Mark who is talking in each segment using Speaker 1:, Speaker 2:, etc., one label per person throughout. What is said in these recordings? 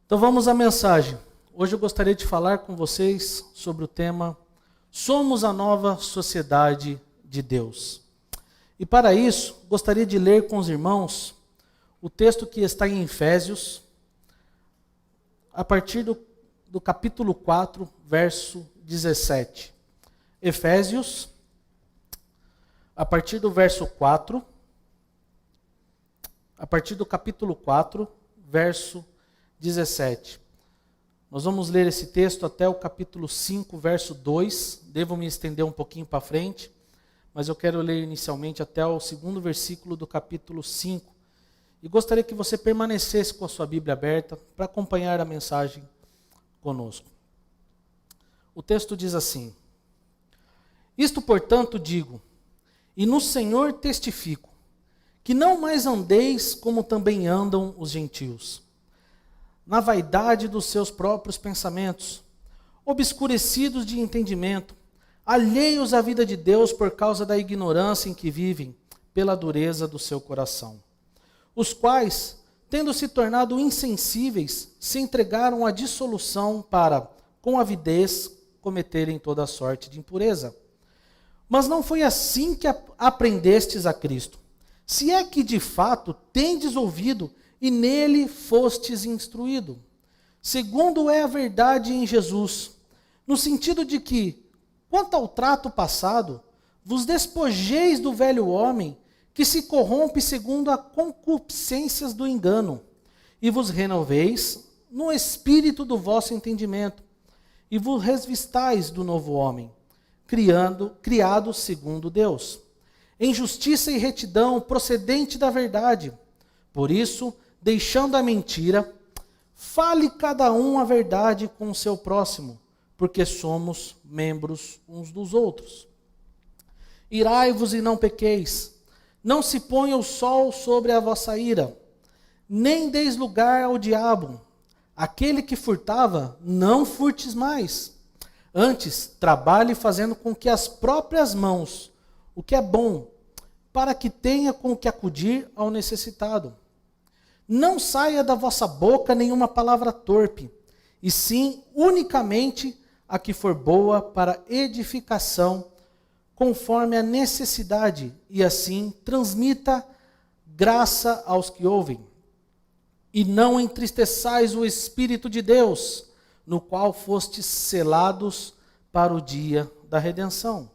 Speaker 1: Então vamos à mensagem. Hoje eu gostaria de falar com vocês sobre o tema Somos a nova sociedade de Deus. E para isso, gostaria de ler com os irmãos o texto que está em Efésios, a partir do capítulo 4, verso 17. Efésios, a partir do verso 4, a partir do capítulo 4, verso 17. Nós vamos ler esse texto até o capítulo 5, verso 2. Devo me estender um pouquinho para frente, mas eu quero ler inicialmente até o segundo versículo do capítulo 5. E gostaria que você permanecesse com a sua Bíblia aberta para acompanhar a mensagem conosco. O texto diz assim: Isto, portanto, digo, e no Senhor testifico, que não mais andeis como também andam os gentios, na vaidade dos seus próprios pensamentos, obscurecidos de entendimento, alheios à vida de Deus por causa da ignorância em que vivem, pela dureza do seu coração. Os quais, tendo se tornado insensíveis, se entregaram à dissolução para, com avidez, cometerem toda sorte de impureza. Mas não foi assim que aprendestes a Cristo. Se é que de fato tendes ouvido e nele fostes instruído, segundo é a verdade em Jesus, no sentido de que, quanto ao trato passado, vos despojeis do velho homem, que se corrompe segundo as concupiscências do engano, e vos renoveis no espírito do vosso entendimento, e vos revestais do novo homem, criado segundo Deus, em justiça e retidão procedente da verdade. Por isso, deixando a mentira, fale cada um a verdade com o seu próximo, porque somos membros uns dos outros. Irai-vos e não pequeis, não se ponha o sol sobre a vossa ira, nem deis lugar ao diabo. Aquele que furtava, não furtes mais. Antes, trabalhe fazendo com que as próprias mãos, o que é bom, para que tenha com o que acudir ao necessitado. Não saia da vossa boca nenhuma palavra torpe, e sim unicamente a que for boa para edificação, conforme a necessidade, e assim transmita graça aos que ouvem. E não entristeçais o Espírito de Deus, no qual fostes selados para o dia da redenção.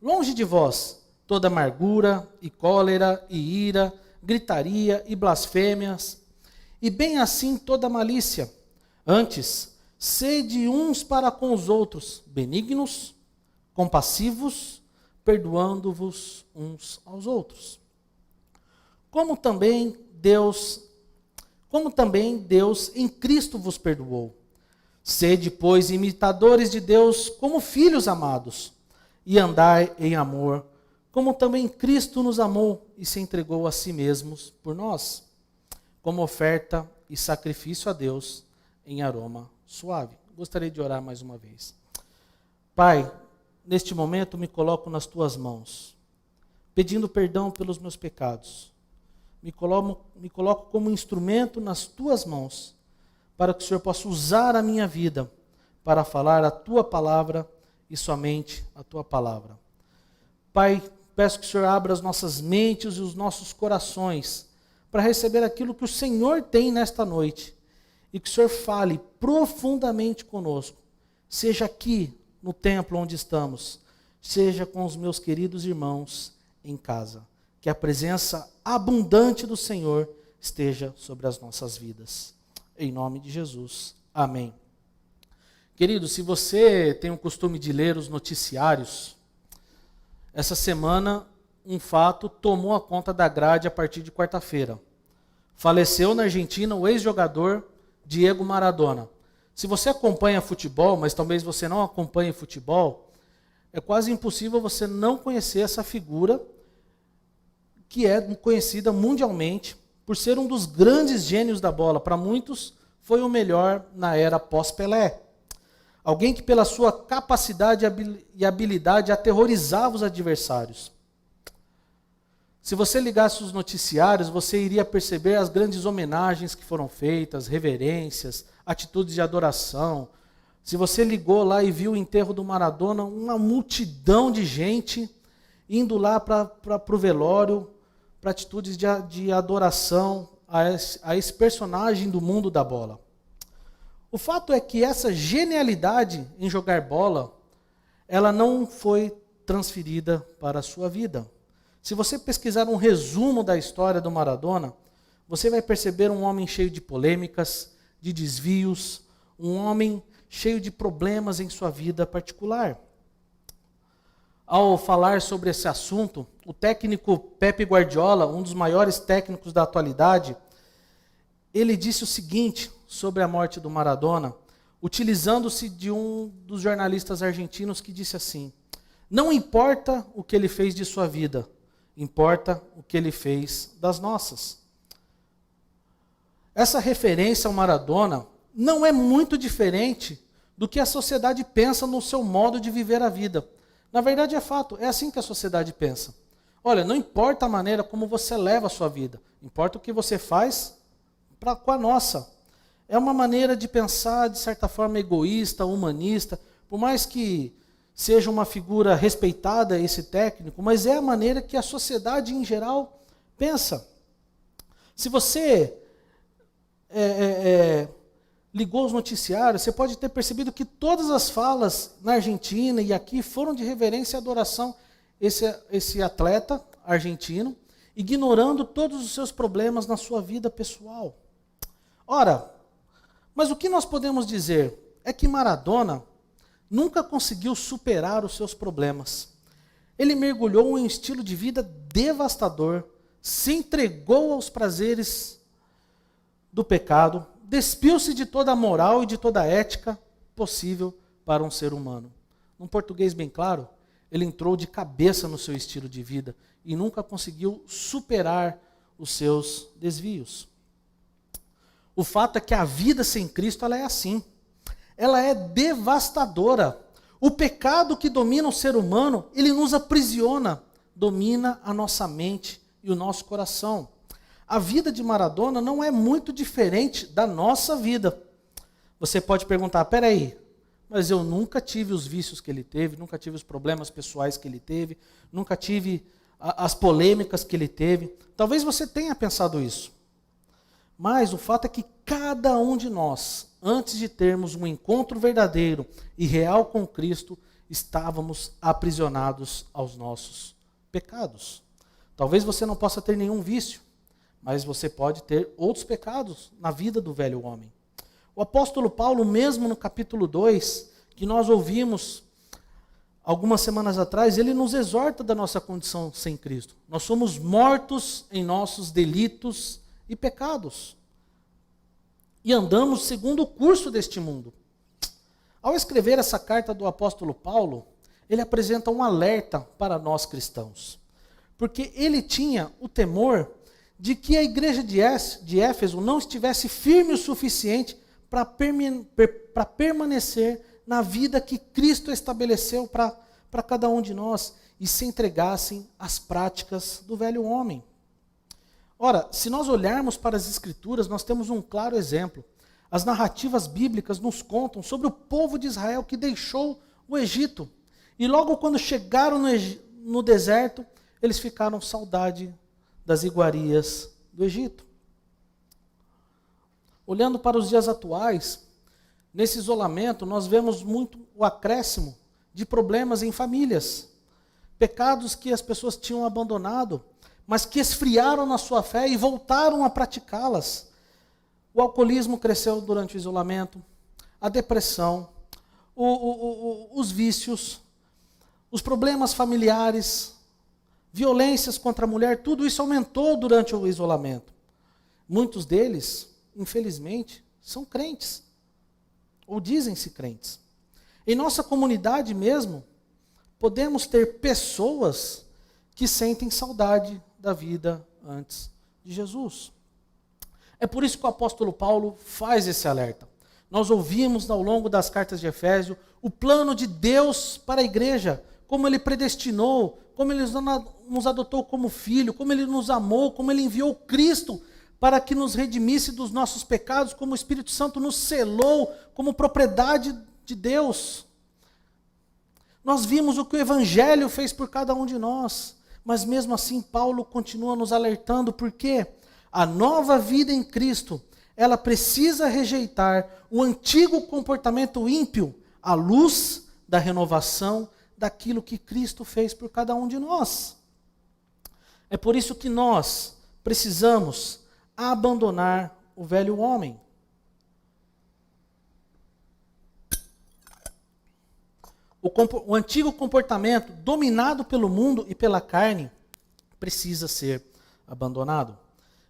Speaker 1: Longe de vós toda amargura e cólera e ira, gritaria e blasfêmias, e bem assim toda malícia. Antes, sede uns para com os outros, benignos, compassivos, perdoando-vos uns aos outros. Como também Deus em Cristo vos perdoou. Sede, pois, imitadores de Deus como filhos amados, e andai em amor, como também Cristo nos amou e se entregou a si mesmo por nós, como oferta e sacrifício a Deus em aroma suave. Gostaria de orar mais uma vez. Pai, neste momento me coloco nas tuas mãos, pedindo perdão pelos meus pecados. Me coloco como instrumento nas tuas mãos, para que o Senhor possa usar a minha vida para falar a tua palavra e somente a tua palavra. Pai, peço que o Senhor abra as nossas mentes e os nossos corações para receber aquilo que o Senhor tem nesta noite. E que o Senhor fale profundamente conosco. Seja aqui no templo onde estamos, seja com os meus queridos irmãos em casa. Que a presença abundante do Senhor esteja sobre as nossas vidas. Em nome de Jesus. Amém. Querido, se você tem o costume de ler os noticiários, essa semana, um fato tomou a conta da grade a partir de quarta-feira. Faleceu na Argentina o ex-jogador Diego Maradona. Se você acompanha futebol, mas talvez você não acompanhe futebol, é quase impossível você não conhecer essa figura que é conhecida mundialmente por ser um dos grandes gênios da bola. Para muitos, foi o melhor na era pós-Pelé. Alguém que pela sua capacidade e habilidade aterrorizava os adversários. Se você ligasse os noticiários, você iria perceber as grandes homenagens que foram feitas, reverências, atitudes de adoração. Se você ligou lá e viu o enterro do Maradona, uma multidão de gente indo lá para o velório, para atitudes de adoração a esse personagem do mundo da bola. O fato é que essa genialidade em jogar bola, ela não foi transferida para a sua vida. Se você pesquisar um resumo da história do Maradona, você vai perceber um homem cheio de polêmicas, de desvios, um homem cheio de problemas em sua vida particular. Ao falar sobre esse assunto, o técnico Pepe Guardiola, um dos maiores técnicos da atualidade, ele disse o seguinte sobre a morte do Maradona, utilizando-se de um dos jornalistas argentinos que disse assim: não importa o que ele fez de sua vida, importa o que ele fez das nossas. Essa referência ao Maradona não é muito diferente do que a sociedade pensa no seu modo de viver a vida. Na verdade é fato, é assim que a sociedade pensa. Olha, não importa a maneira como você leva a sua vida, importa o que você faz com a nossa. É uma maneira de pensar, de certa forma, egoísta, humanista, por mais que seja uma figura respeitada esse técnico, mas é a maneira que a sociedade em geral pensa. Se você ligou os noticiários, você pode ter percebido que todas as falas na Argentina e aqui foram de reverência e adoração esse atleta argentino, ignorando todos os seus problemas na sua vida pessoal. Ora, mas o que nós podemos dizer é que Maradona nunca conseguiu superar os seus problemas. Ele mergulhou em um estilo de vida devastador, se entregou aos prazeres do pecado, despiu-se de toda a moral e de toda a ética possível para um ser humano. Num português bem claro, ele entrou de cabeça no seu estilo de vida e nunca conseguiu superar os seus desvios. O fato é que a vida sem Cristo ela é assim. Ela é devastadora. O pecado que domina o ser humano, ele nos aprisiona, domina a nossa mente e o nosso coração. A vida de Maradona não é muito diferente da nossa vida. Você pode perguntar, peraí, mas eu nunca tive os vícios que ele teve, nunca tive os problemas pessoais que ele teve, nunca tive as polêmicas que ele teve. Talvez você tenha pensado isso. Mas o fato é que cada um de nós, antes de termos um encontro verdadeiro e real com Cristo, estávamos aprisionados aos nossos pecados. Talvez você não possa ter nenhum vício, mas você pode ter outros pecados na vida do velho homem. O apóstolo Paulo, mesmo no capítulo 2, que nós ouvimos algumas semanas atrás, ele nos exorta da nossa condição sem Cristo. Nós somos mortos em nossos delitos e pecados. E andamos segundo o curso deste mundo. Ao escrever essa carta do apóstolo Paulo, ele apresenta um alerta para nós cristãos. Porque ele tinha o temor de que a igreja de Éfeso não estivesse firme o suficiente para permanecer na vida que Cristo estabeleceu para cada um de nós e se entregassem às práticas do velho homem. Ora, se nós olharmos para as Escrituras, nós temos um claro exemplo. As narrativas bíblicas nos contam sobre o povo de Israel que deixou o Egito. E logo quando chegaram no deserto, eles ficaram saudade das iguarias do Egito. Olhando para os dias atuais, nesse isolamento, nós vemos muito o acréscimo de problemas em famílias. Pecados que as pessoas tinham abandonado, mas que esfriaram na sua fé e voltaram a praticá-las. O alcoolismo cresceu durante o isolamento, a depressão, os vícios, os problemas familiares, violências contra a mulher, tudo isso aumentou durante o isolamento. Muitos deles, infelizmente, são crentes, ou dizem-se crentes. Em nossa comunidade mesmo, podemos ter pessoas que sentem saudade da vida antes de Jesus. É por isso que o apóstolo Paulo faz esse alerta. Nós ouvimos ao longo das cartas de Efésio o plano de Deus para a igreja, como Ele predestinou, como Ele nos adotou como filho, como Ele nos amou, como Ele enviou Cristo para que nos redimisse dos nossos pecados, como o Espírito Santo nos selou como propriedade de Deus. Nós vimos o que o Evangelho fez por cada um de nós, mas mesmo assim Paulo continua nos alertando, porque a nova vida em Cristo, ela precisa rejeitar o antigo comportamento ímpio à luz da renovação daquilo que Cristo fez por cada um de nós. É por isso que nós precisamos abandonar o velho homem. O antigo comportamento dominado pelo mundo e pela carne precisa ser abandonado.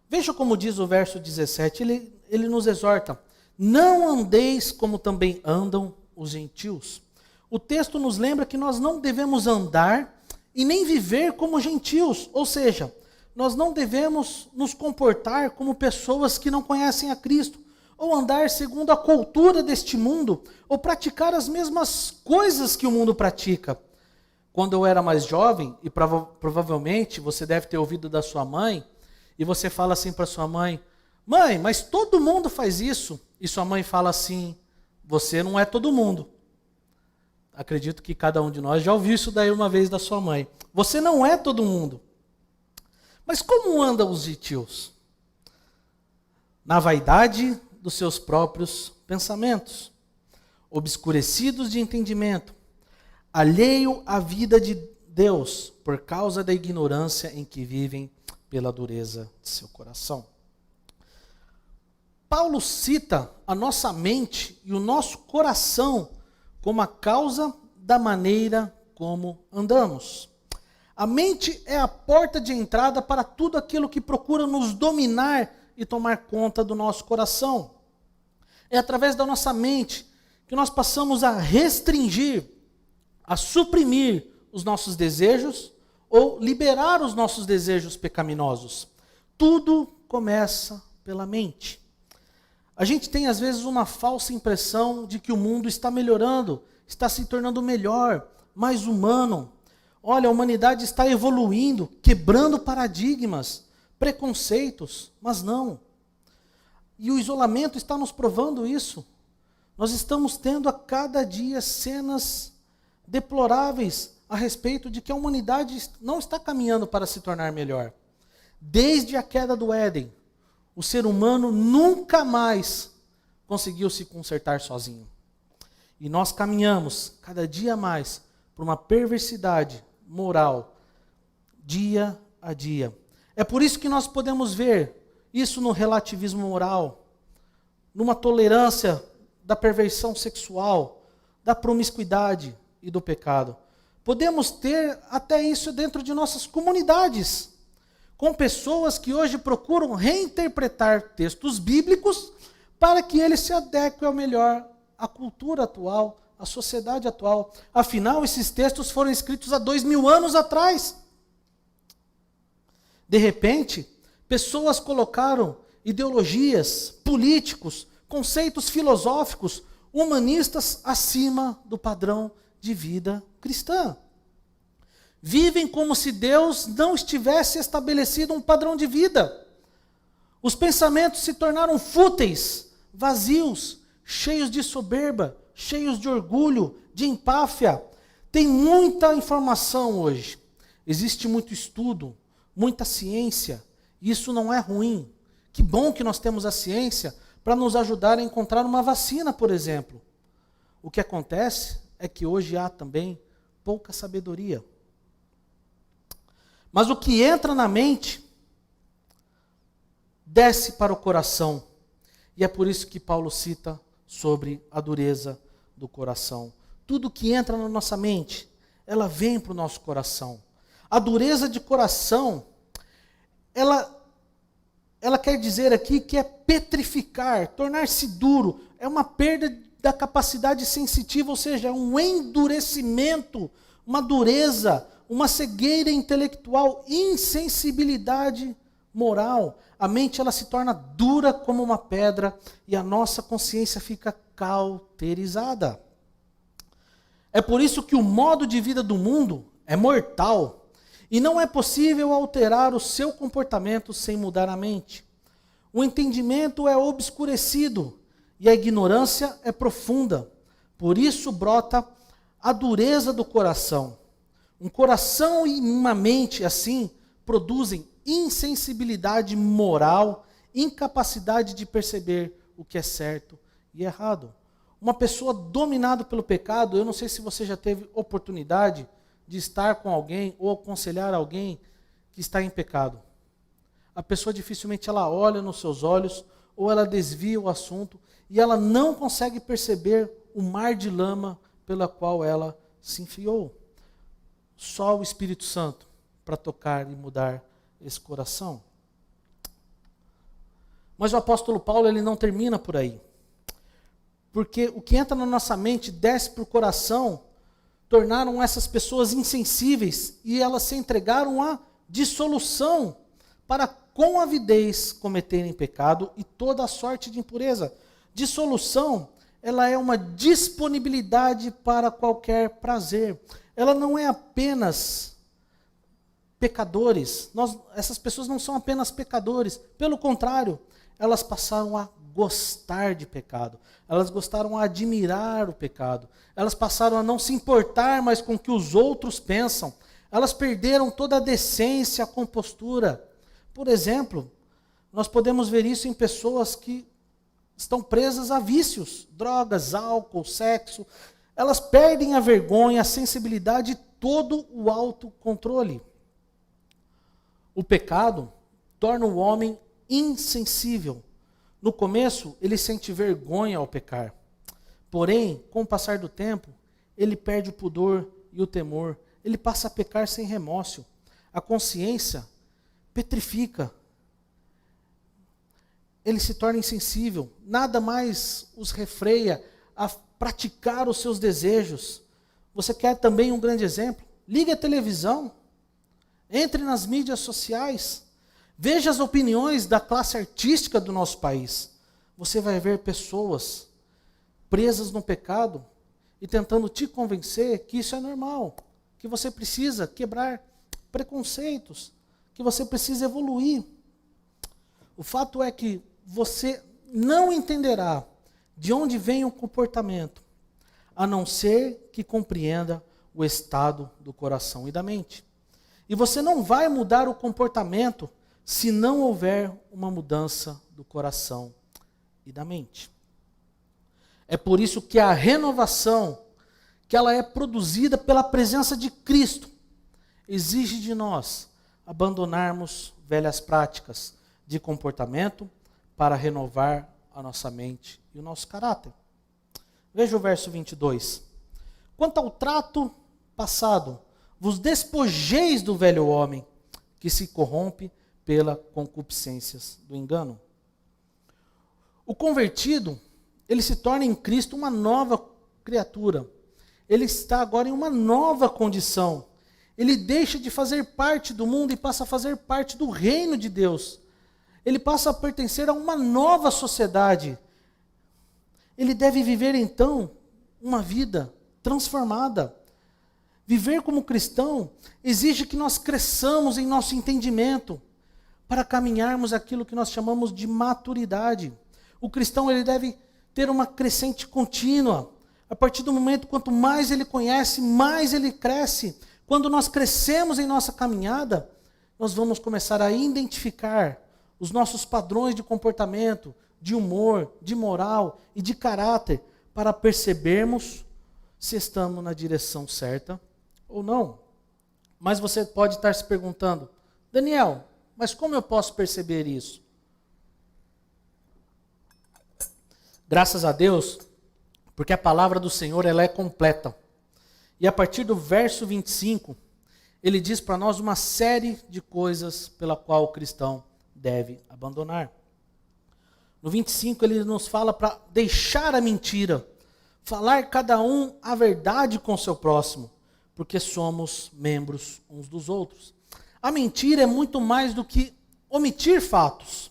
Speaker 1: Veja como diz o verso 17, ele nos exorta: não andeis como também andam os gentios. O texto nos lembra que nós não devemos andar e nem viver como gentios, ou seja, nós não devemos nos comportar como pessoas que não conhecem a Cristo, ou andar segundo a cultura deste mundo, ou praticar as mesmas coisas que o mundo pratica. Quando eu era mais jovem, e provavelmente você deve ter ouvido da sua mãe, e você fala assim para sua mãe: mãe, mas todo mundo faz isso. E sua mãe fala assim: você não é todo mundo. Acredito que cada um de nós já ouviu isso daí uma vez da sua mãe. Você não é todo mundo. Mas como andam os gentios? Na vaidade dos seus próprios pensamentos, obscurecidos de entendimento, alheio à vida de Deus, por causa da ignorância em que vivem pela dureza de seu coração. Paulo cita a nossa mente e o nosso coração como a causa da maneira como andamos. A mente é a porta de entrada para tudo aquilo que procura nos dominar e tomar conta do nosso coração. É através da nossa mente que nós passamos a restringir, a suprimir os nossos desejos ou liberar os nossos desejos pecaminosos. Tudo começa pela mente. A gente tem às vezes uma falsa impressão de que o mundo está melhorando, está se tornando melhor, mais humano. Olha, a humanidade está evoluindo, quebrando paradigmas, preconceitos, mas não. E o isolamento está nos provando isso. Nós estamos tendo a cada dia cenas deploráveis a respeito de que a humanidade não está caminhando para se tornar melhor. Desde a queda do Éden, o ser humano nunca mais conseguiu se consertar sozinho. E nós caminhamos cada dia mais por uma perversidade moral, dia a dia. É por isso que nós podemos ver isso no relativismo moral, numa tolerância da perversão sexual, da promiscuidade e do pecado. Podemos ter até isso dentro de nossas comunidades, com pessoas que hoje procuram reinterpretar textos bíblicos para que eles se adequem ao melhor à cultura atual, à sociedade atual. Afinal, esses textos foram escritos há 2000 anos atrás. De repente, pessoas colocaram ideologias, políticos, conceitos filosóficos, humanistas acima do padrão de vida cristã. Vivem como se Deus não estivesse estabelecido um padrão de vida. Os pensamentos se tornaram fúteis, vazios, cheios de soberba, cheios de orgulho, de empáfia. Tem muita informação hoje. Existe muito estudo, muita ciência. Isso não é ruim. Que bom que nós temos a ciência para nos ajudar a encontrar uma vacina, por exemplo. O que acontece é que hoje há também pouca sabedoria. Mas o que entra na mente desce para o coração. E é por isso que Paulo cita sobre a dureza do coração. Tudo que entra na nossa mente, ela vem para o nosso coração. A dureza de coração, ela quer dizer aqui que é petrificar, tornar-se duro. É uma perda da capacidade sensitiva, ou seja, é um endurecimento, uma dureza, uma cegueira intelectual, insensibilidade moral. A mente ela se torna dura como uma pedra e a nossa consciência fica cauterizada. É por isso que o modo de vida do mundo é mortal e não é possível alterar o seu comportamento sem mudar a mente. O entendimento é obscurecido e a ignorância é profunda. Por isso brota a dureza do coração. Um coração e uma mente assim produzem insensibilidade moral, incapacidade de perceber o que é certo e errado. Uma pessoa dominada pelo pecado, eu não sei se você já teve oportunidade de estar com alguém ou aconselhar alguém que está em pecado. A pessoa dificilmente ela olha nos seus olhos ou ela desvia o assunto e ela não consegue perceber o mar de lama pela qual ela se enfiou. Só o Espírito Santo para tocar e mudar esse coração. Mas o apóstolo Paulo ele não termina por aí. Porque o que entra na nossa mente desce para o coração, tornaram essas pessoas insensíveis e elas se entregaram à dissolução para com avidez cometerem pecado e toda a sorte de impureza. Dissolução, ela é uma disponibilidade para qualquer prazer. Ela não é apenas pecadores. Essas pessoas não são apenas pecadores. Pelo contrário, elas passaram a gostar de pecado. Elas gostaram a admirar o pecado. Elas passaram a não se importar mais com o que os outros pensam. Elas perderam toda a decência, a compostura. Por exemplo, nós podemos ver isso em pessoas que estão presas a vícios, drogas, álcool, sexo. Elas perdem a vergonha, a sensibilidade e todo o autocontrole. O pecado torna o homem insensível. No começo, ele sente vergonha ao pecar. Porém, com o passar do tempo, ele perde o pudor e o temor. Ele passa a pecar sem remorso. A consciência petrifica. Ele se torna insensível. Nada mais os refreia a praticar os seus desejos. Você quer também um grande exemplo? Ligue a televisão. Entre nas mídias sociais. Veja as opiniões da classe artística do nosso país. Você vai ver pessoas presas no pecado e tentando te convencer que isso é normal, que você precisa quebrar preconceitos, que você precisa evoluir. O fato é que você não entenderá de onde vem o comportamento, a não ser que compreenda o estado do coração e da mente. E você não vai mudar o comportamento se não houver uma mudança do coração e da mente. É por isso que a renovação, que ela é produzida pela presença de Cristo, exige de nós abandonarmos velhas práticas de comportamento para renovar a nossa mente e o nosso caráter. Veja o verso 22. Quanto ao trato passado, vos despojeis do velho homem, que se corrompe pela concupiscências do engano. O convertido, ele se torna em Cristo uma nova criatura. Ele está agora em uma nova condição. Ele deixa de fazer parte do mundo e passa a fazer parte do reino de Deus. Ele passa a pertencer a uma nova sociedade. Ele deve viver então uma vida transformada. Viver como cristão exige que nós cresçamos em nosso entendimento para caminharmos aquilo que nós chamamos de maturidade. O cristão ele deve ter uma crescente contínua. A partir do momento, quanto mais ele conhece, mais ele cresce. Quando nós crescemos em nossa caminhada, nós vamos começar a identificar os nossos padrões de comportamento, de humor, de moral e de caráter, para percebermos se estamos na direção certa ou não. Mas você pode estar se perguntando, Daniel, mas como eu posso perceber isso? Graças a Deus, porque a palavra do Senhor ela é completa. E a partir do verso 25, ele diz para nós uma série de coisas pela qual o cristão deve abandonar. No 25 ele nos fala para deixar a mentira, falar cada um a verdade com seu próximo, porque somos membros uns dos outros. A mentira é muito mais do que omitir fatos.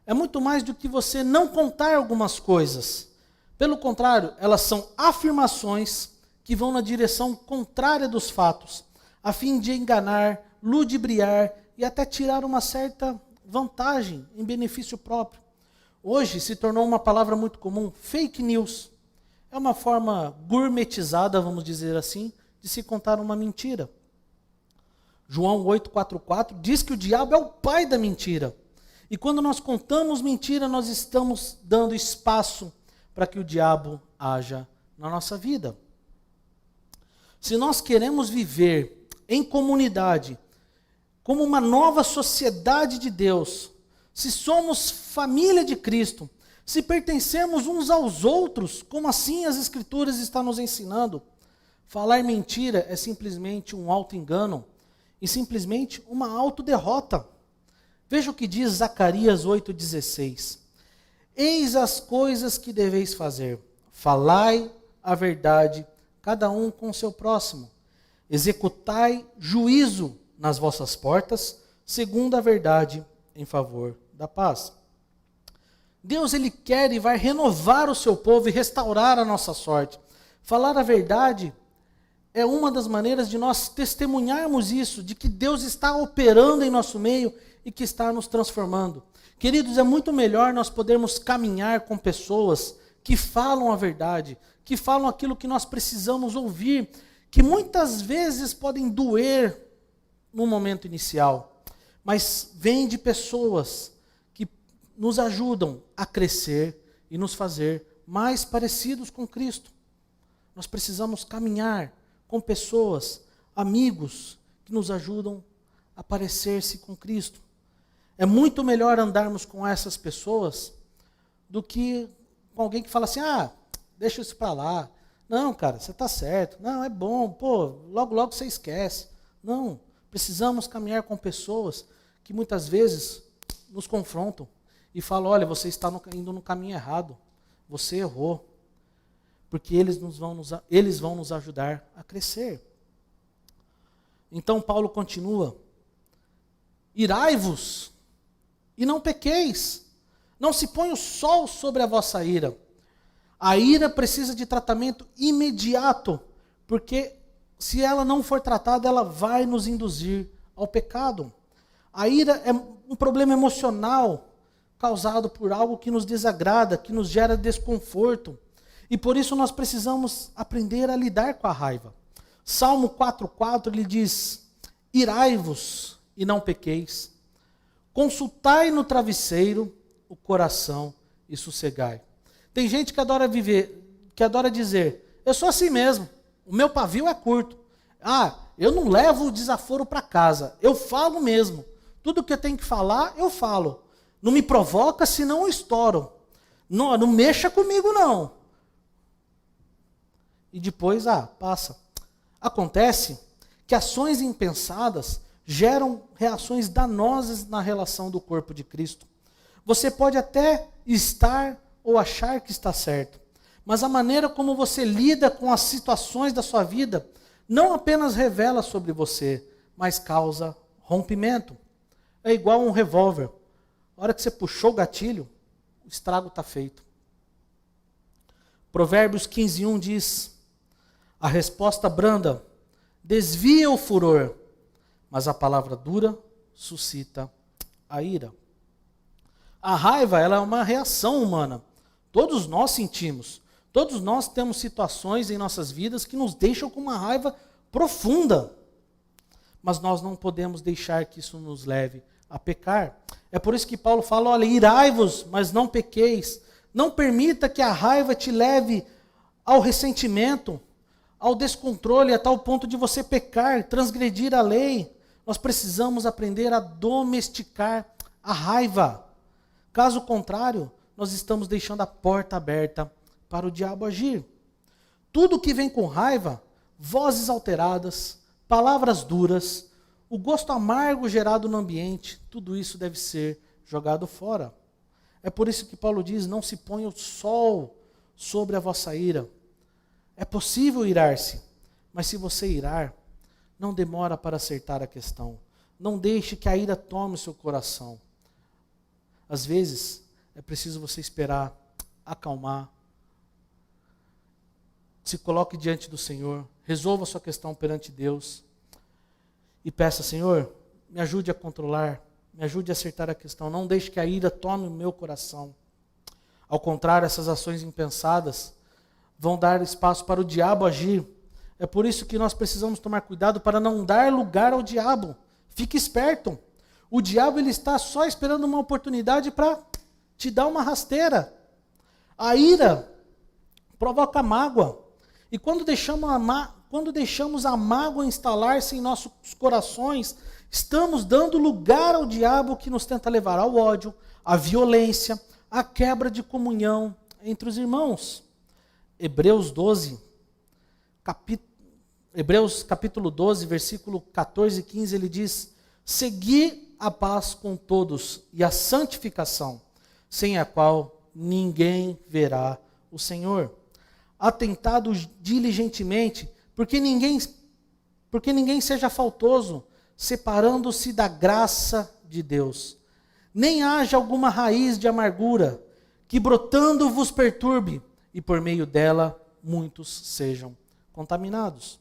Speaker 1: É muito mais do que você não contar algumas coisas. Pelo contrário, elas são afirmações que vão na direção contrária dos fatos, a fim de enganar, ludibriar e até tirar uma certa vantagem em benefício próprio. Hoje se tornou uma palavra muito comum, fake news. É uma forma gourmetizada, vamos dizer assim, de se contar uma mentira. João 8,44 diz que o diabo é o pai da mentira. E quando nós contamos mentira, nós estamos dando espaço para que o diabo haja na nossa vida. Se nós queremos viver em comunidade, como uma nova sociedade de Deus, se somos família de Cristo, se pertencemos uns aos outros, como assim as Escrituras estão nos ensinando, falar mentira é simplesmente um auto-engano e simplesmente uma autoderrota. Veja o que diz Zacarias 8,16. Eis as coisas que deveis fazer. Falai a verdade, cada um com o seu próximo. Executai juízo nas vossas portas, segundo a verdade, em favor da paz. Deus, Ele quer e vai renovar o seu povo e restaurar a nossa sorte. Falar a verdade é uma das maneiras de nós testemunharmos isso, de que Deus está operando em nosso meio e que está nos transformando. Queridos, é muito melhor nós podermos caminhar com pessoas que falam a verdade, que falam aquilo que nós precisamos ouvir, que muitas vezes podem doer no momento inicial, mas vem de pessoas que nos ajudam a crescer e nos fazer mais parecidos com Cristo. Nós precisamos caminhar com pessoas, amigos, que nos ajudam a parecer-se com Cristo. É muito melhor andarmos com essas pessoas do que com alguém que fala assim, deixa isso para lá. Não, cara, você está certo. Não, é bom, logo, logo você esquece. Não, precisamos caminhar com pessoas que muitas vezes nos confrontam e falam, olha, você está indo no caminho errado, você errou. Porque eles vão nos ajudar a crescer. Então Paulo continua, irai-vos e não pequeis, não se põe o sol sobre a vossa ira. A ira precisa de tratamento imediato, porque se ela não for tratada, ela vai nos induzir ao pecado. A ira é um problema emocional causado por algo que nos desagrada, que nos gera desconforto. E por isso nós precisamos aprender a lidar com a raiva. Salmo 4,4 ele diz, irai-vos e não pequeis, consultai no travesseiro o coração e sossegai. Tem gente que adora dizer, eu sou assim mesmo, o meu pavio é curto. Eu não levo o desaforo para casa, eu falo mesmo. Tudo que eu tenho que falar, eu falo. Não me provoca, senão eu estouro. Não mexa comigo não. E depois, passa. Acontece que ações impensadas geram reações danosas na relação do corpo de Cristo. Você pode até estar ou achar que está certo, mas a maneira como você lida com as situações da sua vida não apenas revela sobre você, mas causa rompimento. É igual um revólver. A hora que você puxou o gatilho, o estrago está feito. Provérbios 15:1 diz, a resposta branda desvia o furor, mas a palavra dura suscita a ira. A raiva, ela é uma reação humana. Todos nós sentimos. Todos nós temos situações em nossas vidas que nos deixam com uma raiva profunda. Mas nós não podemos deixar que isso nos leve a pecar. É por isso que Paulo fala, olha, irai-vos, mas não pequeis. Não permita que a raiva te leve ao ressentimento, ao descontrole, a tal ponto de você pecar, transgredir a lei. Nós precisamos aprender a domesticar a raiva. Caso contrário, nós estamos deixando a porta aberta para o diabo agir. Tudo que vem com raiva, vozes alteradas, palavras duras, o gosto amargo gerado no ambiente, tudo isso deve ser jogado fora. É por isso que Paulo diz, não se ponha o sol sobre a vossa ira. É possível irar-se, mas se você irar, não demora para acertar a questão. Não deixe que a ira tome o seu coração. Às vezes, é preciso você esperar, acalmar. se coloque diante do Senhor, resolva a sua questão perante Deus e peça: Senhor, me ajude a controlar, me ajude a acertar a questão, não deixe que a ira tome o meu coração. Ao contrário, essas ações impensadas vão dar espaço para o diabo agir. É por isso que nós precisamos tomar cuidado para não dar lugar ao diabo. Fique esperto. O diabo ele está só esperando uma oportunidade para te dar uma rasteira. A ira provoca mágoa. E quando deixamos a mágoa instalar-se em nossos corações, estamos dando lugar ao diabo que nos tenta levar ao ódio, à violência, à quebra de comunhão entre os irmãos. Hebreus capítulo 12, versículo 14 e 15, ele diz: segui a paz com todos e a santificação, sem a qual ninguém verá o Senhor. Atentado diligentemente, porque ninguém seja faltoso, separando-se da graça de Deus. Nem haja alguma raiz de amargura, que brotando vos perturbe, e por meio dela muitos sejam contaminados.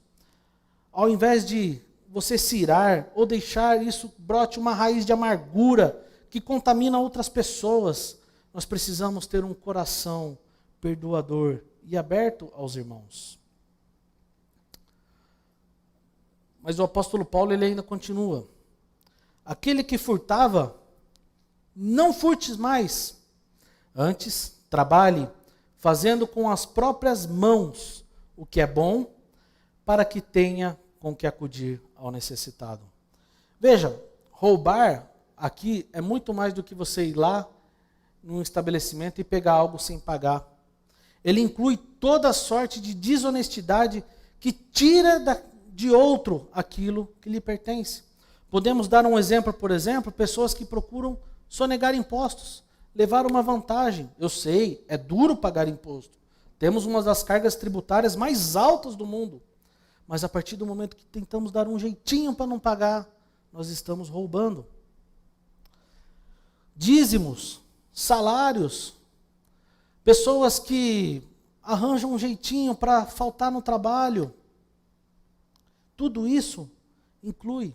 Speaker 1: Ao invés de você se irar ou deixar isso brote uma raiz de amargura que contamina outras pessoas, nós precisamos ter um coração perdoador e aberto aos irmãos. Mas o apóstolo Paulo ele ainda continua: aquele que furtava, não furtes mais, antes trabalhe, fazendo com as próprias mãos o que é bom, para que tenha com que acudir ao necessitado. Veja, roubar aqui é muito mais do que você ir lá num estabelecimento e pegar algo sem pagar. Ele inclui toda a sorte de desonestidade que tira de outro aquilo que lhe pertence. Podemos dar um exemplo, por exemplo, pessoas que procuram sonegar impostos, levar uma vantagem. Eu sei, é duro pagar imposto. Temos uma das cargas tributárias mais altas do mundo. Mas a partir do momento que tentamos dar um jeitinho para não pagar, nós estamos roubando. Dízimos, salários, pessoas que arranjam um jeitinho para faltar no trabalho. Tudo isso inclui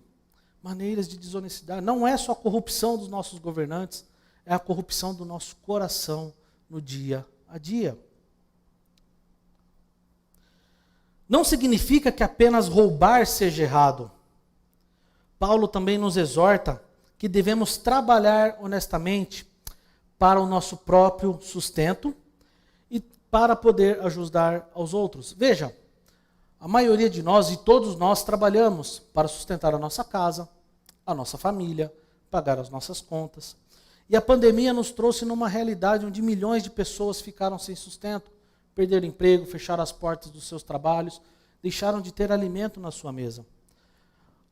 Speaker 1: maneiras de desonestidade. Não é só a corrupção dos nossos governantes, é a corrupção do nosso coração no dia a dia. Não significa que apenas roubar seja errado. Paulo também nos exorta que devemos trabalhar honestamente para o nosso próprio sustento e para poder ajudar aos outros. Veja, a maioria de nós e todos nós trabalhamos para sustentar a nossa casa, a nossa família, pagar as nossas contas. E a pandemia nos trouxe numa realidade onde milhões de pessoas ficaram sem sustento, perderam emprego, fecharam as portas dos seus trabalhos, deixaram de ter alimento na sua mesa.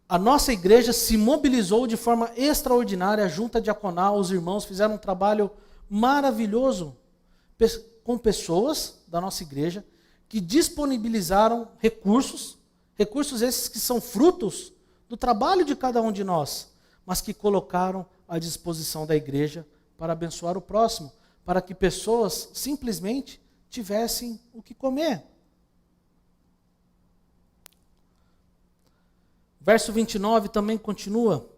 Speaker 1: A nossa igreja se mobilizou de forma extraordinária, a junta diaconal, os irmãos fizeram um trabalho maravilhoso com pessoas da nossa igreja que disponibilizaram recursos esses que são frutos do trabalho de cada um de nós, mas que colocaram à disposição da igreja para abençoar o próximo, para que pessoas simplesmente tivessem o que comer. Verso 29 também continua: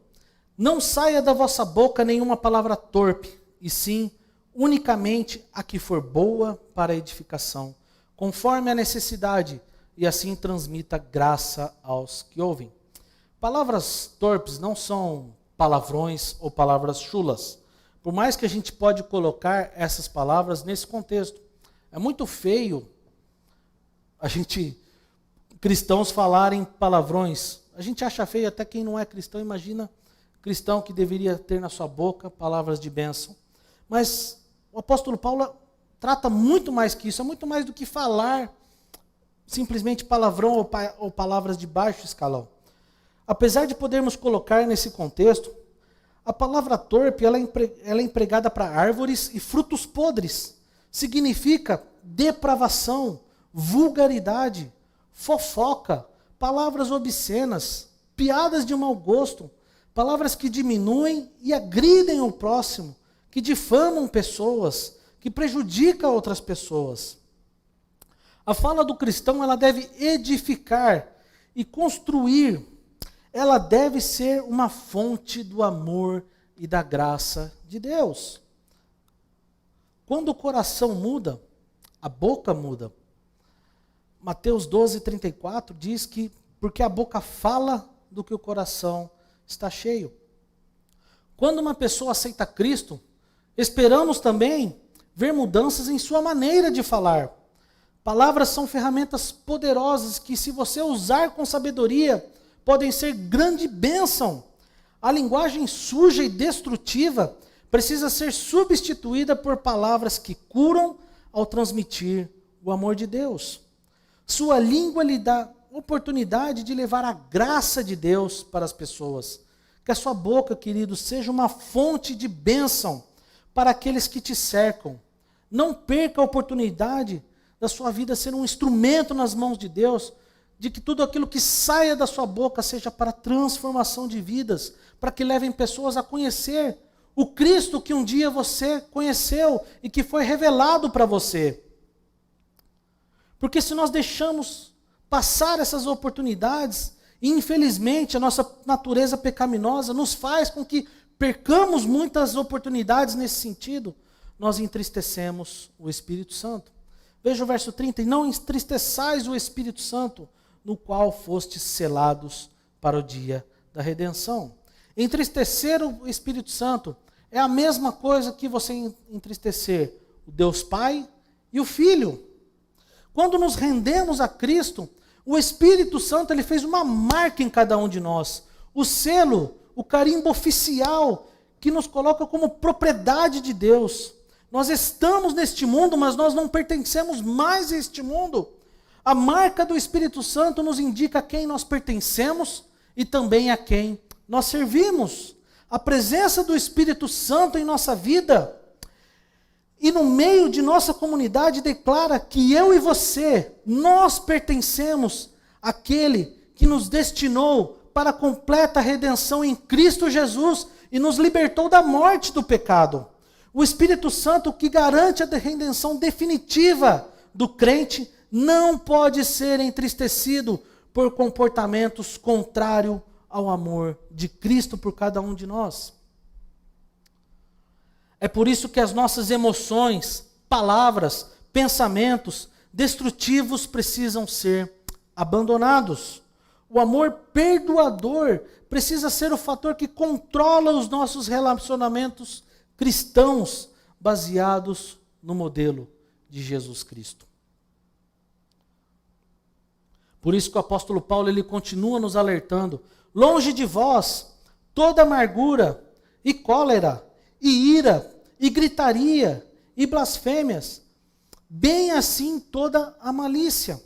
Speaker 1: não saia da vossa boca nenhuma palavra torpe, e sim unicamente a que for boa para a edificação, conforme a necessidade, e assim transmita graça aos que ouvem. Palavras torpes não são palavrões ou palavras chulas. Por mais que a gente pode colocar essas palavras nesse contexto. É muito feio cristãos falarem palavrões. A gente acha feio até quem não é cristão. Imagina cristão que deveria ter na sua boca palavras de bênção. Mas o apóstolo Paulo trata muito mais que isso. É muito mais do que falar simplesmente palavrão ou palavras de baixo escalão. Apesar de podermos colocar nesse contexto, a palavra torpe ela é empregada para árvores e frutos podres. Significa depravação, vulgaridade, fofoca, palavras obscenas, piadas de mau gosto, palavras que diminuem e agridem o próximo, que difamam pessoas, que prejudicam outras pessoas. A fala do cristão, ela deve edificar e construir. Ela deve ser uma fonte do amor e da graça de Deus. Quando o coração muda, a boca muda. Mateus 12:34 diz que porque a boca fala do que o coração está cheio. Quando uma pessoa aceita Cristo, esperamos também ver mudanças em sua maneira de falar. Palavras são ferramentas poderosas que, se você usar com sabedoria, podem ser grande bênção. A linguagem suja e destrutiva precisa ser substituída por palavras que curam ao transmitir o amor de Deus. Sua língua lhe dá oportunidade de levar a graça de Deus para as pessoas. Que a sua boca, querido, seja uma fonte de bênção para aqueles que te cercam. Não perca a oportunidade da sua vida ser um instrumento nas mãos de Deus, de que tudo aquilo que saia da sua boca seja para transformação de vidas, para que levem pessoas a conhecer o Cristo que um dia você conheceu e que foi revelado para você. Porque se nós deixamos passar essas oportunidades, e infelizmente a nossa natureza pecaminosa nos faz com que percamos muitas oportunidades nesse sentido, nós entristecemos o Espírito Santo. Veja o verso 30, e não entristeçais o Espírito Santo, no qual fostes selados para o dia da redenção. Entristecer o Espírito Santo é a mesma coisa que você entristecer o Deus Pai e o Filho. Quando nos rendemos a Cristo, o Espírito Santo ele fez uma marca em cada um de nós. O selo, o carimbo oficial, que nos coloca como propriedade de Deus. Nós estamos neste mundo, mas nós não pertencemos mais a este mundo. A marca do Espírito Santo nos indica a quem nós pertencemos e também a quem nós servimos. A presença do Espírito Santo em nossa vida e no meio de nossa comunidade declara que eu e você, nós pertencemos àquele que nos destinou para a completa redenção em Cristo Jesus e nos libertou da morte do pecado. O Espírito Santo que garante a redenção definitiva do crente não pode ser entristecido por comportamentos contrários ao amor de Cristo por cada um de nós. É por isso que as nossas emoções, palavras, pensamentos destrutivos precisam ser abandonados. O amor perdoador precisa ser o fator que controla os nossos relacionamentos cristãos baseados no modelo de Jesus Cristo. Por isso que o apóstolo Paulo ele continua nos alertando: longe de vós toda amargura e cólera e ira e gritaria e blasfêmias, bem assim toda a malícia.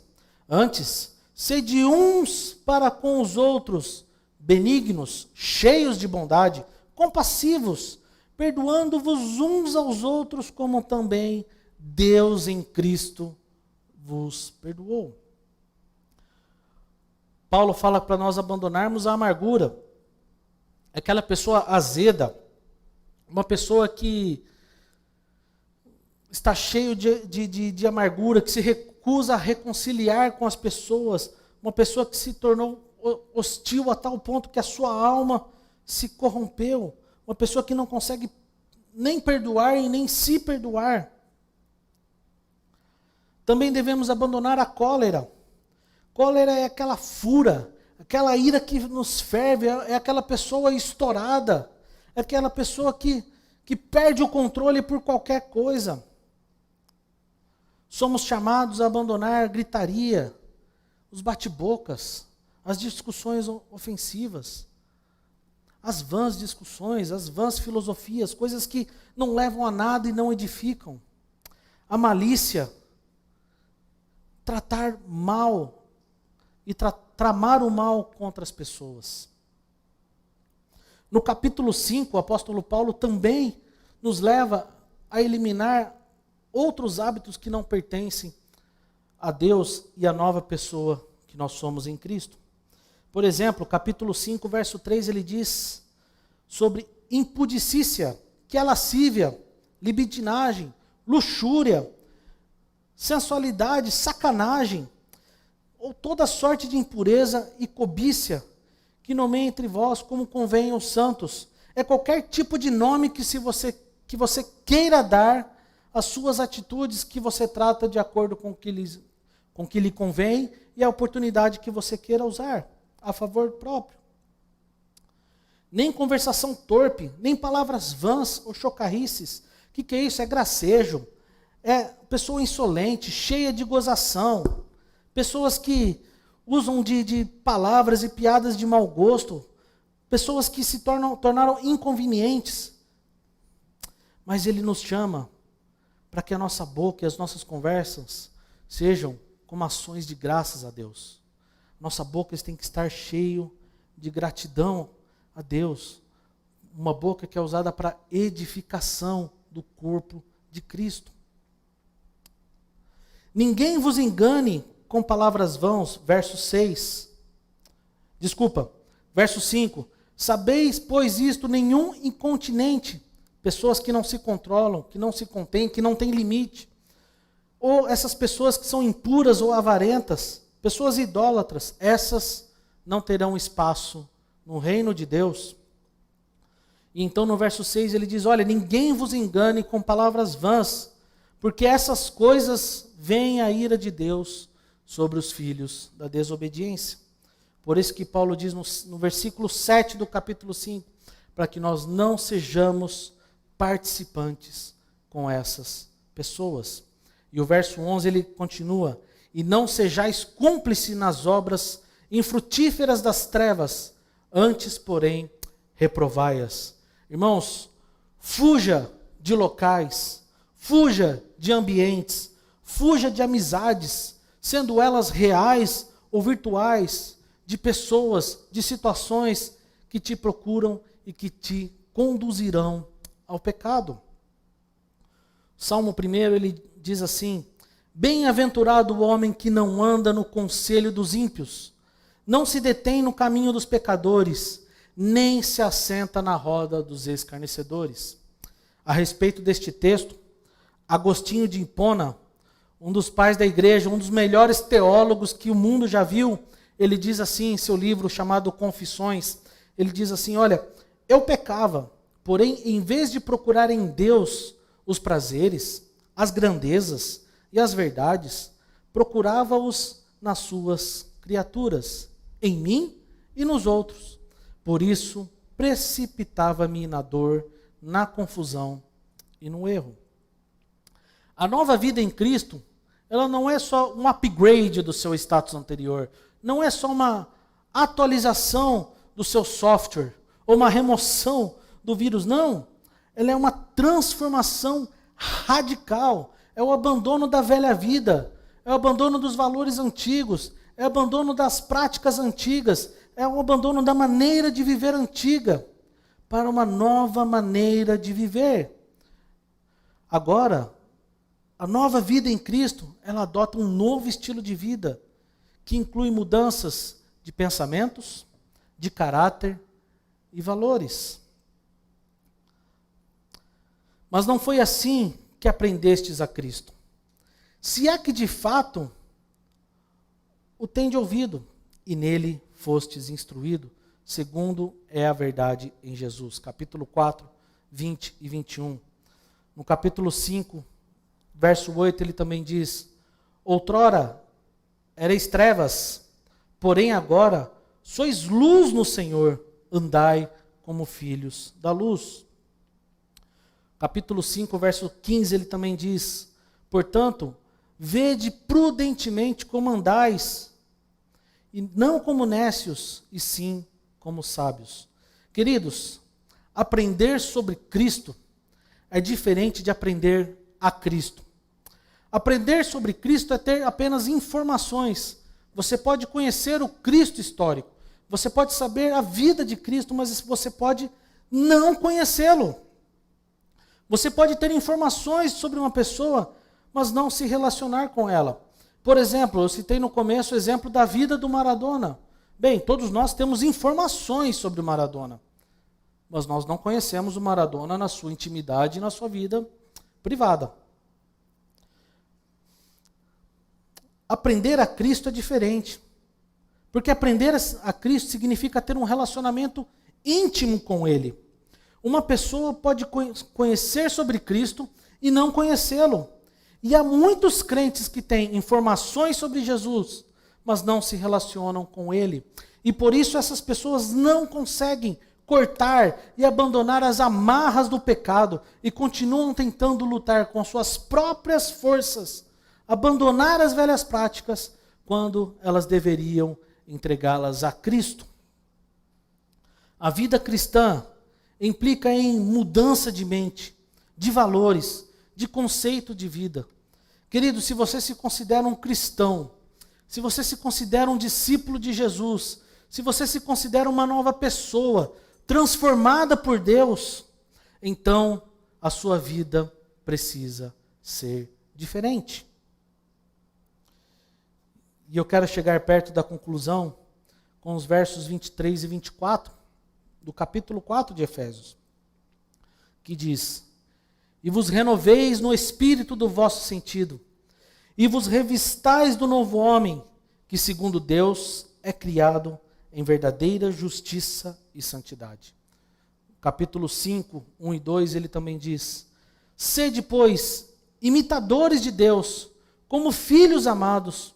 Speaker 1: Antes, sede uns para com os outros benignos, cheios de bondade, compassivos, perdoando-vos uns aos outros, como também Deus em Cristo vos perdoou. Paulo fala para nós abandonarmos a amargura. Aquela pessoa azeda, uma pessoa que está cheio de amargura, que se recusa a reconciliar com as pessoas, uma pessoa que se tornou hostil a tal ponto que a sua alma se corrompeu, uma pessoa que não consegue nem perdoar e nem se perdoar. Também devemos abandonar a cólera. Cólera é aquela fúria, aquela ira que nos ferve, é aquela pessoa estourada, é aquela pessoa que perde o controle por qualquer coisa. Somos chamados a abandonar a gritaria, os bate-bocas, as discussões ofensivas, as vãs discussões, as vãs filosofias, coisas que não levam a nada e não edificam. A malícia, tratar mal e tramar o mal contra as pessoas. No capítulo 5, o apóstolo Paulo também nos leva a eliminar outros hábitos que não pertencem a Deus e a nova pessoa que nós somos em Cristo. Por exemplo, capítulo 5, verso 3, ele diz sobre impudicícia, que é lascívia, libidinagem, luxúria, sensualidade, sacanagem, ou toda sorte de impureza e cobiça, que nomeie entre vós como convém aos santos. É qualquer tipo de nome que você queira dar às suas atitudes, que você trata de acordo com o que lhe convém e a oportunidade que você queira usar a favor próprio. Nem conversação torpe, nem palavras vãs ou chocarrices. O que é isso? É gracejo. É pessoa insolente, cheia de gozação. Pessoas que usam de palavras e piadas de mau gosto. Pessoas que se tornaram inconvenientes. Mas Ele nos chama para que a nossa boca e as nossas conversas sejam como ações de graças a Deus. Nossa boca tem que estar cheio de gratidão a Deus. Uma boca que é usada para edificação do corpo de Cristo. Ninguém vos engane com palavras vãs, verso 6. Verso 5. Sabeis, pois isto, nenhum incontinente, pessoas que não se controlam, que não se contêm, que não têm limite, ou essas pessoas que são impuras ou avarentas, pessoas idólatras, essas não terão espaço no reino de Deus. E então no verso 6 ele diz, olha, ninguém vos engane com palavras vãs, porque essas coisas vêm a ira de Deus sobre os filhos da desobediência. Por isso que Paulo diz no versículo 7 do capítulo 5, para que nós não sejamos participantes com essas pessoas. E o verso 11 ele continua, e não sejais cúmplice nas obras infrutíferas das trevas, antes, porém, reprovai-as. Irmãos, fuja de locais, fuja de ambientes, fuja de amizades, sendo elas reais ou virtuais, de pessoas, de situações que te procuram e que te conduzirão ao pecado. Salmo 1, ele diz assim, bem-aventurado o homem que não anda no conselho dos ímpios, não se detém no caminho dos pecadores, nem se assenta na roda dos escarnecedores. A respeito deste texto, Agostinho de Hipona, um dos pais da igreja, um dos melhores teólogos que o mundo já viu, ele diz assim em seu livro chamado Confissões, ele diz assim, olha, eu pecava, porém em vez de procurar em Deus os prazeres, as grandezas e as verdades, procurava-os nas suas criaturas, em mim e nos outros. Por isso, precipitava-me na dor, na confusão e no erro. A nova vida em Cristo, ela não é só um upgrade do seu status anterior, não é só uma atualização do seu software, ou uma remoção do vírus, não. Ela é uma transformação radical, é o abandono da velha vida, é o abandono dos valores antigos, é o abandono das práticas antigas, é o abandono da maneira de viver antiga, para uma nova maneira de viver. Agora, a nova vida em Cristo, ela adota um novo estilo de vida, que inclui mudanças de pensamentos, de caráter e valores. Mas não foi assim que aprendestes a Cristo. Se é que de fato o tende ouvido, e nele fostes instruído, segundo é a verdade em Jesus. Capítulo 4, 20 e 21. No capítulo 5, verso 8, ele também diz, outrora erais trevas, porém agora sois luz no Senhor, andai como filhos da luz. Capítulo 5, verso 15, ele também diz, portanto, vede prudentemente como andais, e não como nécios, e sim como sábios. Queridos, aprender sobre Cristo é diferente de aprender a Cristo. Aprender sobre Cristo é ter apenas informações. Você pode conhecer o Cristo histórico, você pode saber a vida de Cristo, mas você pode não conhecê-lo. Você pode ter informações sobre uma pessoa, mas não se relacionar com ela. Por exemplo, eu citei no começo o exemplo da vida do Maradona. Bem, todos nós temos informações sobre o Maradona, mas nós não conhecemos o Maradona na sua intimidade e na sua vida privada. aprender a Cristo é diferente. Porque aprender a Cristo significa ter um relacionamento íntimo com Ele. Uma pessoa pode conhecer sobre Cristo e não conhecê-lo. E há muitos crentes que têm informações sobre Jesus, mas não se relacionam com Ele. E por isso essas pessoas não conseguem cortar e abandonar as amarras do pecado e continuam tentando lutar com suas próprias forças, abandonar as velhas práticas, quando elas deveriam entregá-las a Cristo. A vida cristã implica em mudança de mente, de valores, de conceito de vida. Querido, se você se considera um cristão, se você se considera um discípulo de Jesus, se você se considera uma nova pessoa, transformada por Deus, então a sua vida precisa ser diferente. E eu quero chegar perto da conclusão com os versos 23 e 24 do capítulo 4 de Efésios, que diz: E vos renoveis no espírito do vosso sentido, e vos revistais do novo homem, que segundo Deus é criado em verdadeira justiça e santidade. Capítulo 5, 1 e 2, ele também diz: Sede, pois, imitadores de Deus, como filhos amados,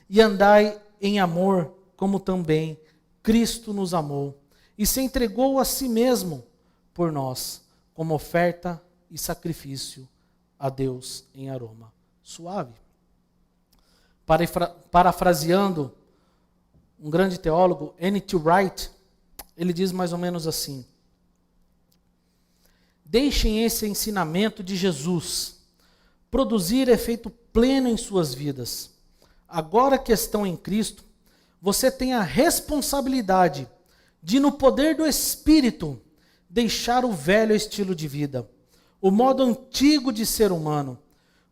Speaker 1: e andai em amor, como também Cristo nos amou, e se entregou a si mesmo por nós, como oferta e sacrifício a Deus em aroma suave. Parafraseando um grande teólogo, N.T. Wright, ele diz mais ou menos assim: Deixem esse ensinamento de Jesus produzir efeito pleno em suas vidas. Agora que estão em Cristo, você tem a responsabilidade de, no poder do Espírito, deixar o velho estilo de vida, o modo antigo de ser humano,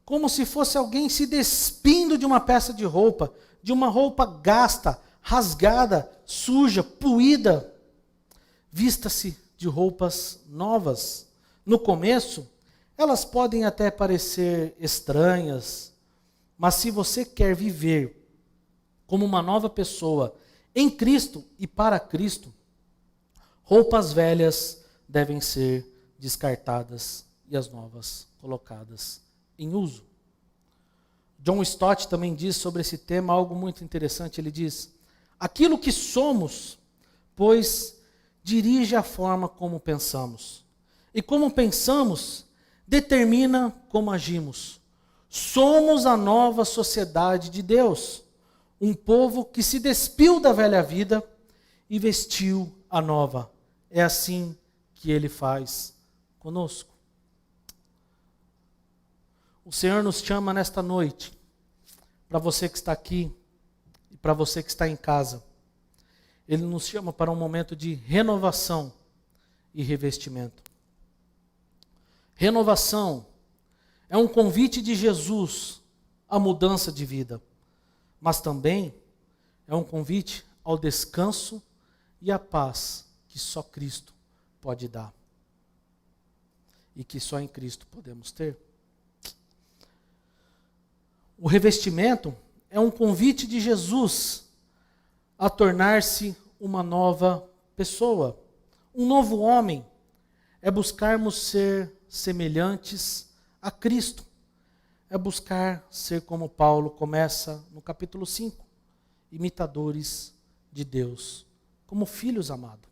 Speaker 1: como se fosse alguém se despindo de uma peça de roupa, de uma roupa gasta, rasgada, suja, puída. Vista-se de roupas novas. No começo, elas podem até parecer estranhas, mas se você quer viver como uma nova pessoa em Cristo e para Cristo, roupas velhas devem ser descartadas e as novas colocadas em uso. John Stott também diz sobre esse tema algo muito interessante. Ele diz: aquilo que somos, pois, dirige a forma como pensamos. E como pensamos, determina como agimos. Somos a nova sociedade de Deus, um povo que se despiu da velha vida e vestiu a nova. É assim que Ele faz conosco. O Senhor nos chama nesta noite, para você que está aqui e para você que está em casa. Ele nos chama para um momento de renovação e revestimento. Renovação é um convite de Jesus à mudança de vida, mas também é um convite ao descanso e à paz que só Cristo pode dar e que só em Cristo podemos ter. O revestimento é um convite de Jesus a tornar-se uma nova pessoa, um novo homem. É buscarmos ser semelhantes a Cristo. É buscar ser como Paulo começa no capítulo 5, imitadores de Deus, como filhos amados.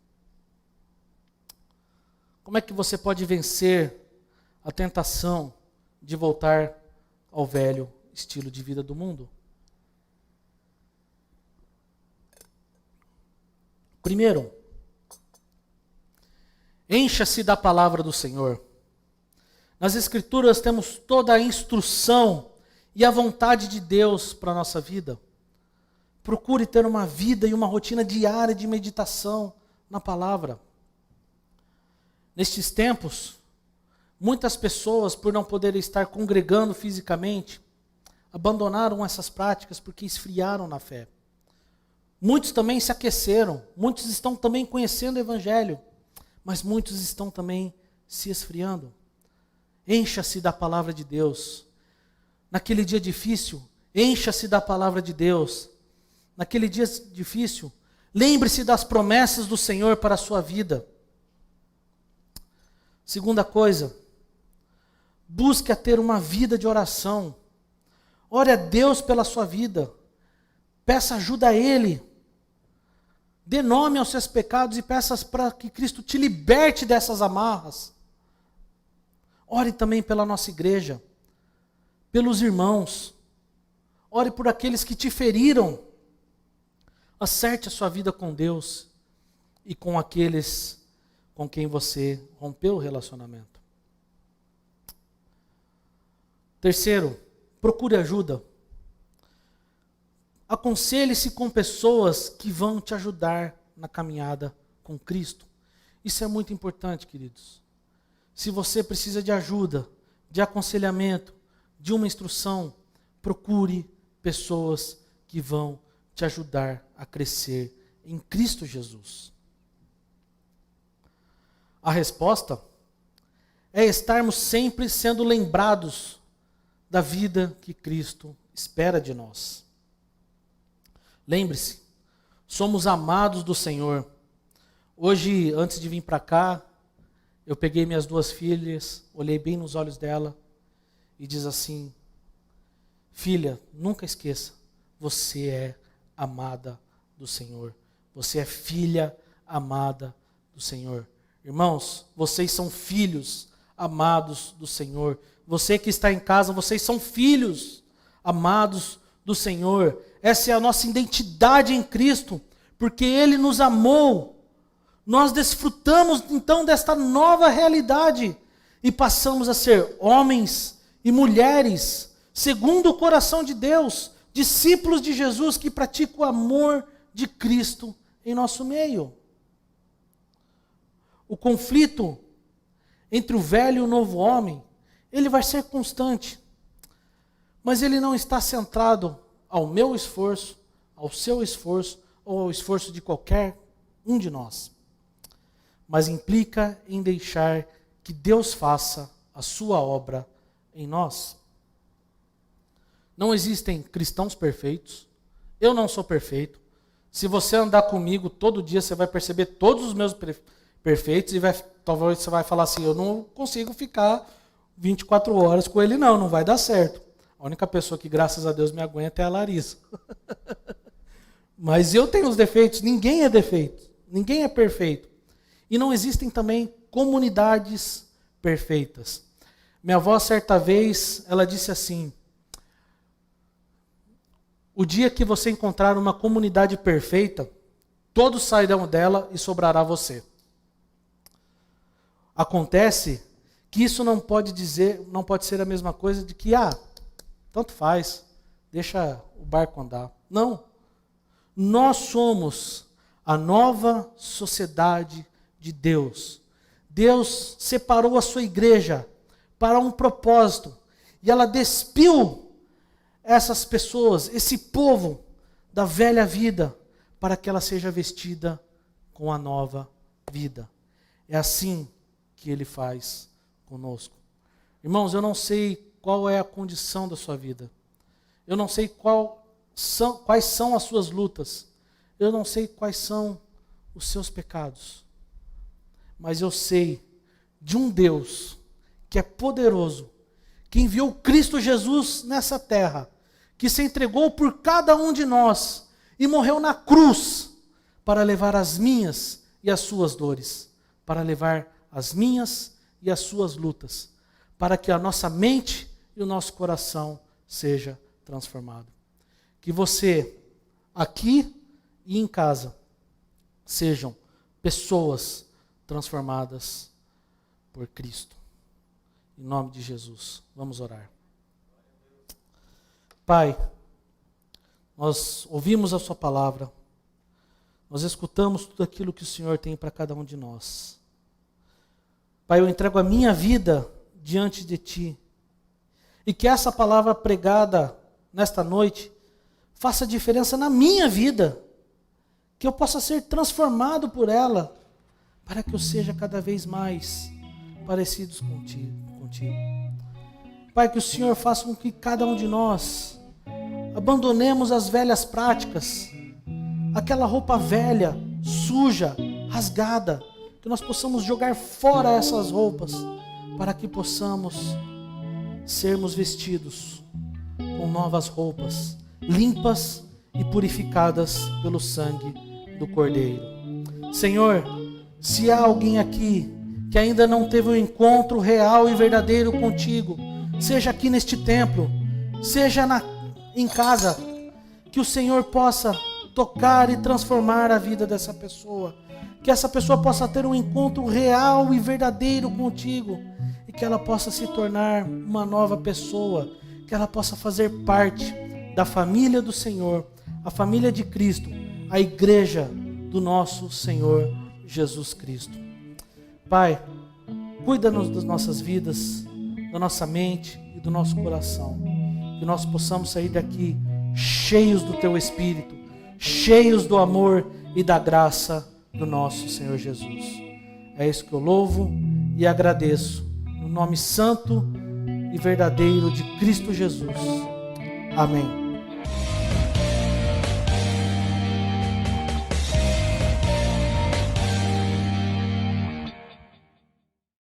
Speaker 1: Como é que você pode vencer a tentação de voltar ao velho estilo de vida do mundo? Primeiro, encha-se da palavra do Senhor. Nas Escrituras temos toda a instrução e a vontade de Deus para a nossa vida. Procure ter uma vida e uma rotina diária de meditação na palavra. Nestes tempos, muitas pessoas, por não poderem estar congregando fisicamente, abandonaram essas práticas porque esfriaram na fé. Muitos também se aqueceram, muitos estão também conhecendo o Evangelho, mas muitos estão também se esfriando. Encha-se da palavra de Deus. Naquele dia difícil, Encha-se da palavra de Deus. Naquele dia difícil, lembre-se das promessas do Senhor para a sua vida. Segunda coisa, busque a ter uma vida de oração. Ore a Deus pela sua vida. Peça ajuda a Ele. Dê nome aos seus pecados e peça para que Cristo te liberte dessas amarras. Ore também pela nossa igreja, pelos irmãos. Ore por aqueles que te feriram. Acerte a sua vida com Deus e com aqueles com quem você rompeu o relacionamento. Terceiro, procure ajuda. Aconselhe-se com pessoas que vão te ajudar na caminhada com Cristo. Isso é muito importante, queridos. Se você precisa de ajuda, de aconselhamento, de uma instrução, procure pessoas que vão te ajudar a crescer em Cristo Jesus. A resposta é estarmos sempre sendo lembrados da vida que Cristo espera de nós. Lembre-se, somos amados do Senhor. Hoje, antes de vir para cá, eu peguei minhas duas filhas, olhei bem nos olhos dela e diz assim: filha, nunca esqueça, você é amada do Senhor. Você é filha amada do Senhor. Irmãos, vocês são filhos amados do Senhor. Você que está em casa, vocês são filhos amados do Senhor. Essa é a nossa identidade em Cristo, porque Ele nos amou. Nós desfrutamos então desta nova realidade e passamos a ser homens e mulheres segundo o coração de Deus, discípulos de Jesus que praticam o amor de Cristo em nosso meio. O conflito entre o velho e o novo homem, ele vai ser constante, mas ele não está centrado ao meu esforço, ao seu esforço ou ao esforço de qualquer um de nós, mas implica em deixar que Deus faça a sua obra em nós. Não existem cristãos perfeitos, eu não sou perfeito. Se você andar comigo todo dia, você vai perceber todos os meus perfeitos e talvez você vai falar assim: eu não consigo ficar 24 horas com ele, não vai dar certo. A única pessoa que, graças a Deus, me aguenta é a Larissa. Mas eu tenho os defeitos, ninguém é defeito, ninguém é perfeito. E não existem também comunidades perfeitas. Minha avó, certa vez, ela disse assim: o dia que você encontrar uma comunidade perfeita, todos sairão dela e sobrará você. Acontece que isso não pode ser a mesma coisa de que, tanto faz, deixa o barco andar. Não. Nós somos a nova sociedade de Deus. Deus separou a sua igreja para um propósito. E ela despiu essas pessoas, esse povo da velha vida, para que ela seja vestida com a nova vida. É assim que Ele faz conosco. Irmãos, eu não sei qual é a condição da sua vida. Eu não sei quais são as suas lutas. Eu não sei quais são os seus pecados. Mas eu sei de um Deus que é poderoso, que enviou Cristo Jesus nessa terra, que se entregou por cada um de nós e morreu na cruz para levar as minhas e as suas dores, para levar as minhas e as suas lutas, para que a nossa mente e o nosso coração seja transformado. Que você, aqui e em casa, sejam pessoas transformadas por Cristo. Em nome de Jesus, vamos orar. Pai, nós ouvimos a sua palavra, nós escutamos tudo aquilo que o Senhor tem para cada um de nós. Pai, eu entrego a minha vida diante de Ti, e que essa palavra pregada nesta noite faça diferença na minha vida, que eu possa ser transformado por ela, para que eu seja cada vez mais parecidos contigo. Pai, que o Senhor faça com que cada um de nós abandonemos as velhas práticas, aquela roupa velha, suja, rasgada, que nós possamos jogar fora essas roupas, para que possamos sermos vestidos com novas roupas, limpas e purificadas pelo sangue do Cordeiro. Senhor, se há alguém aqui que ainda não teve um encontro real e verdadeiro contigo, seja aqui neste templo, seja em casa, que o Senhor possa tocar e transformar a vida dessa pessoa, que essa pessoa possa ter um encontro real e verdadeiro contigo, e que ela possa se tornar uma nova pessoa, que ela possa fazer parte da família do Senhor, a família de Cristo, a igreja do nosso Senhor Jesus Cristo. Pai, cuida-nos das nossas vidas, da nossa mente e do nosso coração, que nós possamos sair daqui cheios do Teu Espírito, cheios do amor e da graça do nosso Senhor Jesus. É isso que eu louvo e agradeço, no nome santo e verdadeiro de Cristo Jesus. Amém.